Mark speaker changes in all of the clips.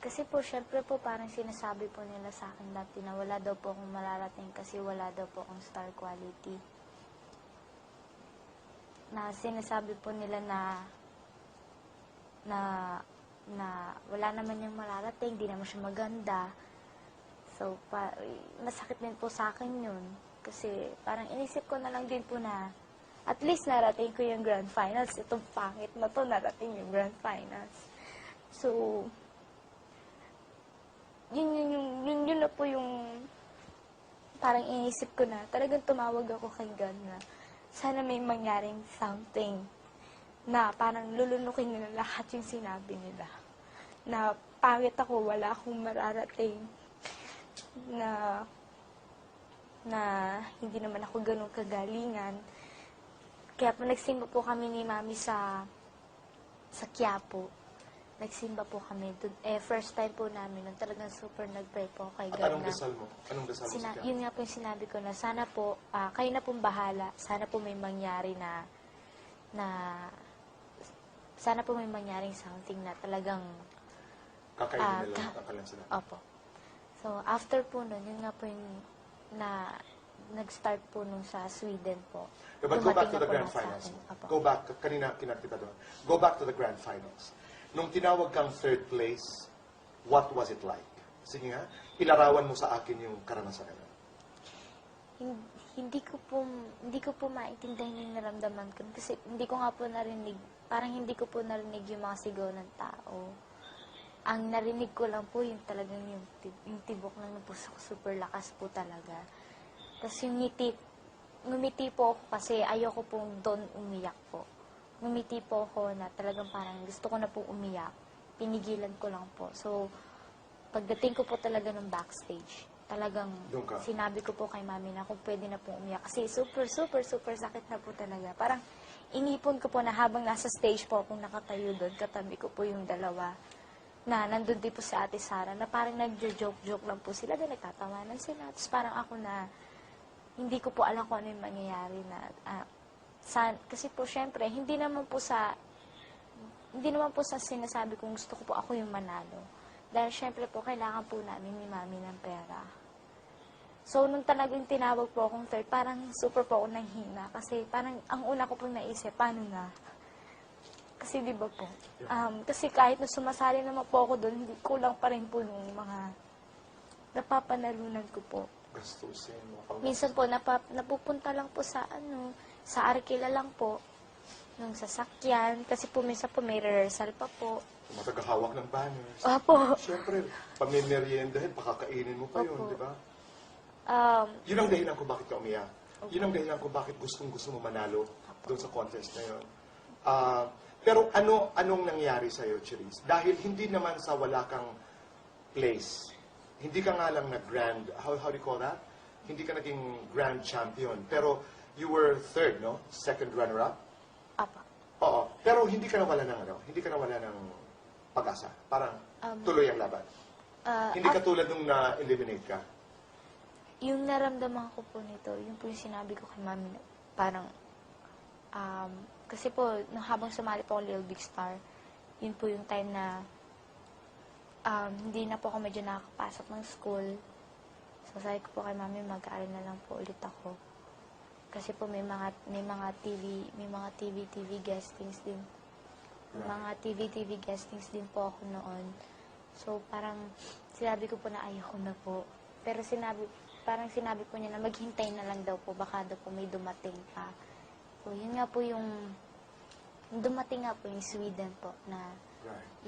Speaker 1: Kasi po, syempre po, parang sinasabi po nila sa akin dati na wala daw po akong mararating kasi wala daw po akong star quality. Na sinasabi po nila na wala naman yung mararating, di naman siya maganda. So, masakit din po sa akin yun. Kasi parang inisip ko na lang din po na at least narating ko yung grand finals. Itong pangit na to, narating yung grand finals. So, yun na po yung parang inisip ko na. Talagang tumawag ako kay God na sana may mangyaring something na parang lulunukin nila lahat yung sinabi nila. Na pangit ako, wala akong mararating. Na hindi naman ako ganun kagalingan. Kaya po nagsimba po kami ni Mami sa Quiapo. Nagsimba po kami doon. First time po namin nun. Talagang super nag-pray po kay God.
Speaker 2: At anong dasal mo? Anong dasal mo sa Quiapo?
Speaker 1: Yun nga po yung sinabi ko na sana po, kayo na pong bahala. Sana po may mangyari sana po may mangyaring something na talagang
Speaker 2: Kakainin nila ang kakalan sila.
Speaker 1: Opo. So, after po nun, yun nga po yung nag-start po nung sa Sweden po.
Speaker 2: But go back
Speaker 1: Dumating
Speaker 2: to
Speaker 1: na
Speaker 2: the
Speaker 1: po
Speaker 2: grand
Speaker 1: lahat sa
Speaker 2: finals.
Speaker 1: akin. Opo.
Speaker 2: Go back, kanina kinakita doon. Go back to the grand finals. Nung tinawag kang third place, what was it like? Sige nga, ilarawan mo sa akin yung karanasan na yun.
Speaker 1: Hindi ko po maintindihan yung naramdaman ko kasi hindi ko nga po narinig, parang hindi ko po narinig yung mga sigaw ng tao. Ang narinig ko lang po yung talagang yung tibok ng puso ko, super lakas po talaga. Tapos yung ngumiti po ako kasi ayoko pong doon umiyak po. Ngumiti po ako na talagang parang gusto ko na pong umiyak. Pinigilan ko lang po. So, pagdating ko po talaga ng backstage, talagang sinabi ko po kay Mami na kung pwede na pong umiyak. Kasi super sakit na po talaga. Parang inipon ko po na habang nasa stage po akong nakatayo doon, katabi ko po yung dalawa na nandun din po si Ate Sara, na parang nagjo-joke lang po sila, din nagtatawanan sila. Tapos parang ako na, hindi ko po alam kung ano yung mangyayari na, kasi po syempre, hindi naman po sa sinasabi kong gusto ko po ako yung manalo. Dahil syempre po, kailangan po namin ni Mami ng pera. So, nung talagang tinawag po akong third, parang super po ako nanghina. Kasi parang, ang una ko pong naisip, paano na? Kasi di ba po, kasi kahit na sumasali naman po ako doon, hindi kulang pa rin po nung mga napapanalunan ko po.
Speaker 2: Gastusin mo.
Speaker 1: Minsan po, napupunta lang po sa sa Arkila lang po, nung sasakyan. Kasi po, minsan po may rehearsal pa po.
Speaker 2: Matagahawak ng banners.
Speaker 1: Opo.
Speaker 2: Siyempre, pamimeriendahin, pakakainin mo pa yun,
Speaker 1: Opo.
Speaker 2: di ba? Yun ang dahilan kung bakit ka umiyak. Yun ang dahilan kung bakit gustong-gusto mo manalo doon sa contest na yun. Pero anong nangyari sa'yo, Cherise? Dahil hindi naman sa wala kang place. Hindi ka nga lang grand, how do you call that? Hindi ka naging grand champion. Pero you were third, no? Second runner-up?
Speaker 1: Apa.
Speaker 2: Oo. Pero hindi ka nawala hindi ka nawala ng pag-asa. Parang tuloy ang laban. Hindi ka tulad nung na-eliminate ka.
Speaker 1: Yung naramdaman ko po nito, yung po yung sinabi ko kay Mami, parang, kasi po, habang sumali po ako Little Big Star, yun po yung time na hindi na po ako medyo nakakapasok ng school. So, sabi ko po kay Mami, mag-aaral na lang po ulit ako. Kasi po may mga TV guestings din. May mga TV guestings din po ako noon. So, parang sinabi ko po na ayoko na po. Pero parang sinabi po niya na maghintay na lang daw po, baka daw po may dumating pa. So, yun nga po yung dumating nga po yung Sweden po na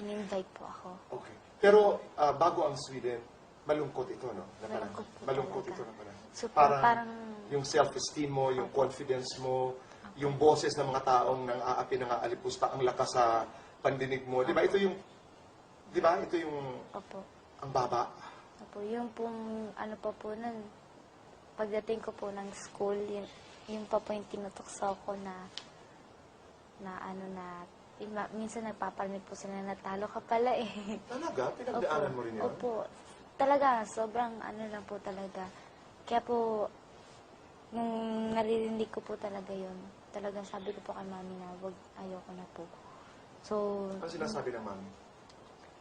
Speaker 1: in-invite po ako.
Speaker 2: Okay. Pero bago ang Sweden, malungkot ito, no? Malungkot ito na pala.
Speaker 1: So,
Speaker 2: Parang yung self-esteem mo, yung confidence mo, yung boses ng mga taong nang aapi, nang aalipusta, ang lakas sa pandinig mo. Di ba? Ito yung
Speaker 1: Opo.
Speaker 2: ang baba.
Speaker 1: Opo, yung pong, po nun, pagdating ko po ng school, yun pa po yung tinutokso ko minsan nagpaparinig po sila na natalo ka pala eh.
Speaker 2: Talaga? Pinagdaanan mo rin yun?
Speaker 1: Opo. Talaga, sobrang lang po talaga. Kaya po, nung naririnig ko po talaga yun, talagang sabi ko po kay Mami na ayoko na po. So,
Speaker 2: Ano sinasabi ng Mami?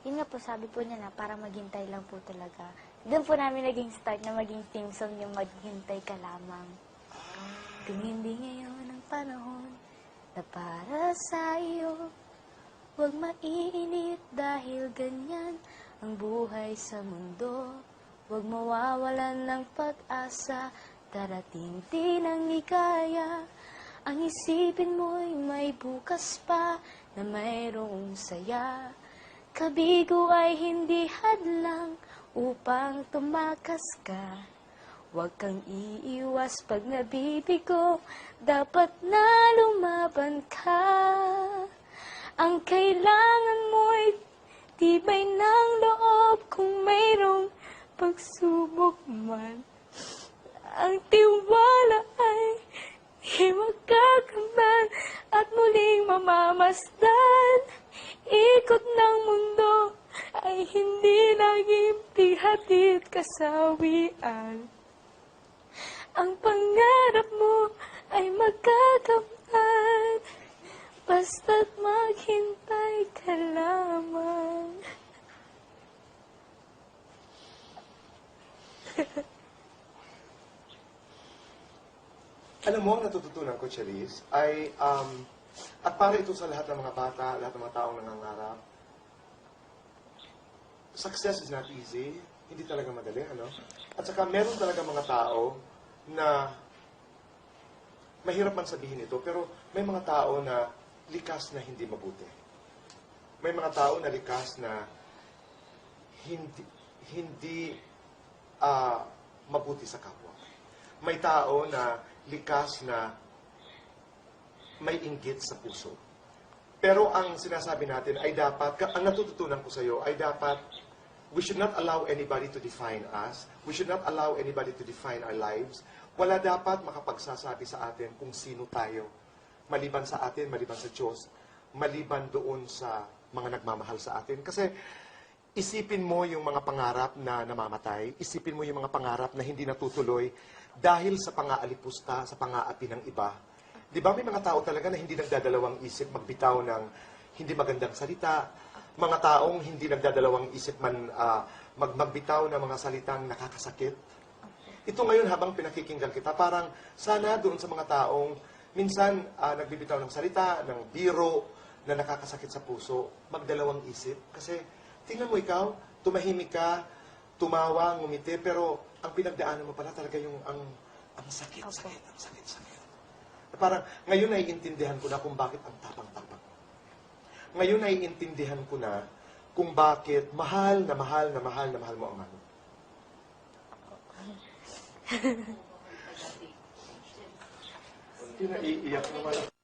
Speaker 1: yun nga po, sabi po niya na para maghintay lang po talaga. Doon po namin naging start na maging theme song yung Maghintay Ka Lamang. Kung hindi ngayon ang panahon na para sa iyo, huwag maiinip dahil ganyan ang buhay sa mundo. Huwag mawawalan ng pag-asa, darating din ang ligaya. Ang isipin mo'y may bukas pa na mayroong saya. Kabigo ay hindi hadlang upang tumakas ka. Huwag kang iiwas pag nabibigo, dapat na lumaban ka. Ang kailangan mo'y tibay ng loob kung mayroong pagsubok man. Ang tiwala ay di magkakamban at muling mamamasdan. Ikot ng mundo ay hindi laging pihatid kasawian. Ang pangarap mo ay magkakamtan, basta't maghintay ka lamang.
Speaker 2: Alam mo, ang natututunan ko, Cherise, ay, at para ito sa lahat ng mga bata, lahat ng mga taong nangangarap, success is not easy. Hindi talaga madali, ano? At saka meron talaga mga tao na mahirap man sabihin ito, pero may mga tao na likas na hindi mabuti. May mga tao na likas na hindi mabuti sa kapwa. May tao na likas na may inggit sa puso. Pero ang sinasabi natin ay dapat, ang natututunan ko sa iyo ay dapat, we should not allow anybody to define us. We should not allow anybody to define our lives. Wala dapat makapagsasabi sa atin kung sino tayo. Maliban sa atin, maliban sa Diyos, maliban doon sa mga nagmamahal sa atin. Kasi isipin mo yung mga pangarap na namamatay, isipin mo yung mga pangarap na hindi natutuloy dahil sa pang-aalipusta, sa pang-aapi ng iba. Di ba may mga tao talaga na hindi nagdadalawang isip magbitaw ng hindi magandang salita, mga taong hindi nagdadalawang isip man magbitaw ng mga salitang nakakasakit. Ito ngayon habang pinakikinggan kita, parang sana doon sa mga taong minsan nagbibitaw ng salita, ng biro na nakakasakit sa puso, magdalawang isip. Kasi tingnan mo ikaw, tumahimik ka, tumawa, ngumiti, pero ang pinagdaanan mo pala talaga yung ang sakit. Parang ngayon ay intindihan ko na kung bakit ang tapang-tapang mo. Ngayon ay intindihan ko na kung bakit mahal na mahal na mahal na mahal mo ang mano. Hindi na iiyak naman.